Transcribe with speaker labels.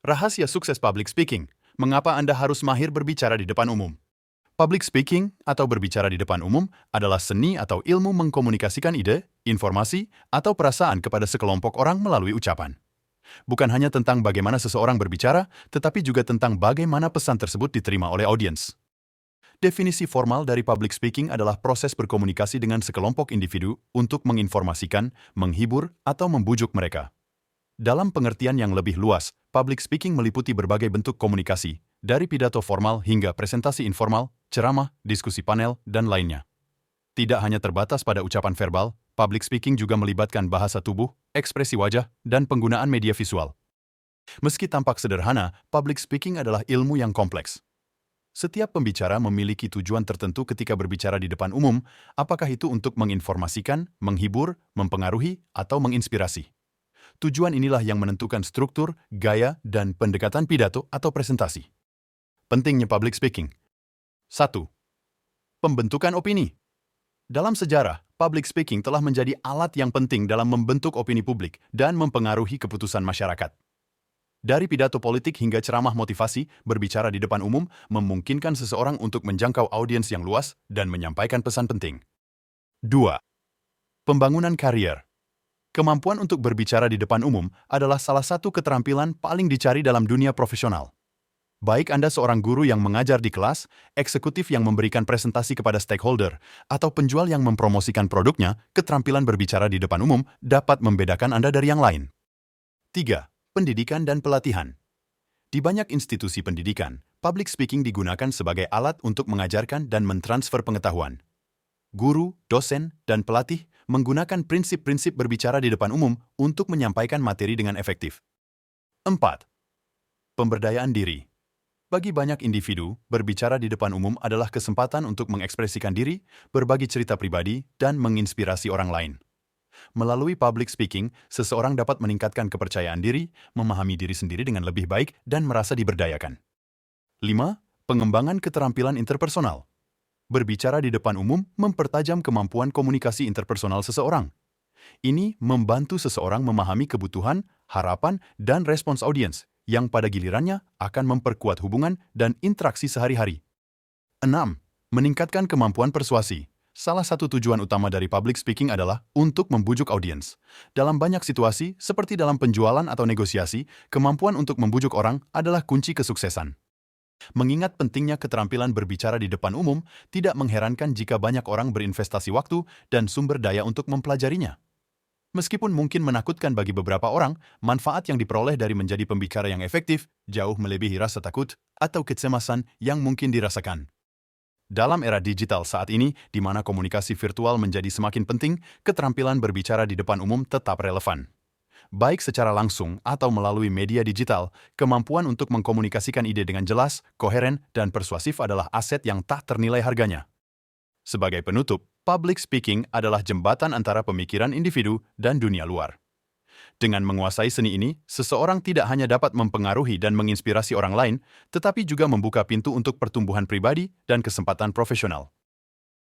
Speaker 1: Rahasia sukses public speaking. Mengapa Anda harus mahir berbicara di depan umum? Public speaking atau berbicara di depan umum adalah seni atau ilmu mengkomunikasikan ide, informasi, atau perasaan kepada sekelompok orang melalui ucapan. Bukan hanya tentang bagaimana seseorang berbicara, tetapi juga tentang bagaimana pesan tersebut diterima oleh audiens. Definisi formal dari public speaking adalah proses berkomunikasi dengan sekelompok individu untuk menginformasikan, menghibur, atau membujuk mereka. Dalam pengertian yang lebih luas, public speaking meliputi berbagai bentuk komunikasi, dari pidato formal hingga presentasi informal, ceramah, diskusi panel, dan lainnya. Tidak hanya terbatas pada ucapan verbal, public speaking juga melibatkan bahasa tubuh, ekspresi wajah, dan penggunaan media visual. Meski tampak sederhana, public speaking adalah ilmu yang kompleks. Setiap pembicara memiliki tujuan tertentu ketika berbicara di depan umum, apakah itu untuk menginformasikan, menghibur, mempengaruhi, atau menginspirasi. Tujuan inilah yang menentukan struktur, gaya, dan pendekatan pidato atau presentasi. Pentingnya public speaking. 1. Pembentukan opini. Dalam sejarah, public speaking telah menjadi alat yang penting dalam membentuk opini publik dan mempengaruhi keputusan masyarakat. Dari pidato politik hingga ceramah motivasi, berbicara di depan umum memungkinkan seseorang untuk menjangkau audiens yang luas dan menyampaikan pesan penting. 2. Pembangunan karier. Kemampuan untuk berbicara di depan umum adalah salah satu keterampilan paling dicari dalam dunia profesional. Baik Anda seorang guru yang mengajar di kelas, eksekutif yang memberikan presentasi kepada stakeholder, atau penjual yang mempromosikan produknya, keterampilan berbicara di depan umum dapat membedakan Anda dari yang lain. 3. Pendidikan dan pelatihan. Di banyak institusi pendidikan, public speaking digunakan sebagai alat untuk mengajarkan dan mentransfer pengetahuan. Guru, dosen, dan pelatih menggunakan prinsip-prinsip berbicara di depan umum untuk menyampaikan materi dengan efektif. 4. Pemberdayaan diri. Bagi banyak individu, berbicara di depan umum adalah kesempatan untuk mengekspresikan diri, berbagi cerita pribadi, dan menginspirasi orang lain. Melalui public speaking, seseorang dapat meningkatkan kepercayaan diri, memahami diri sendiri dengan lebih baik, dan merasa diberdayakan. 5. Pengembangan keterampilan interpersonal. Berbicara di depan umum mempertajam kemampuan komunikasi interpersonal seseorang. Ini membantu seseorang memahami kebutuhan, harapan, dan respons audiens, yang pada gilirannya akan memperkuat hubungan dan interaksi sehari-hari. 6. Meningkatkan kemampuan persuasi. Salah satu tujuan utama dari public speaking adalah untuk membujuk audiens. Dalam banyak situasi, seperti dalam penjualan atau negosiasi, kemampuan untuk membujuk orang adalah kunci kesuksesan. Mengingat pentingnya keterampilan berbicara di depan umum, tidak mengherankan jika banyak orang berinvestasi waktu dan sumber daya untuk mempelajarinya. Meskipun mungkin menakutkan bagi beberapa orang, manfaat yang diperoleh dari menjadi pembicara yang efektif jauh melebihi rasa takut atau kecemasan yang mungkin dirasakan. Dalam era digital saat ini, di mana komunikasi virtual menjadi semakin penting, keterampilan berbicara di depan umum tetap relevan. Baik secara langsung atau melalui media digital, kemampuan untuk mengkomunikasikan ide dengan jelas, koheren, dan persuasif adalah aset yang tak ternilai harganya. Sebagai penutup, public speaking adalah jembatan antara pemikiran individu dan dunia luar. Dengan menguasai seni ini, seseorang tidak hanya dapat mempengaruhi dan menginspirasi orang lain, tetapi juga membuka pintu untuk pertumbuhan pribadi dan kesempatan profesional.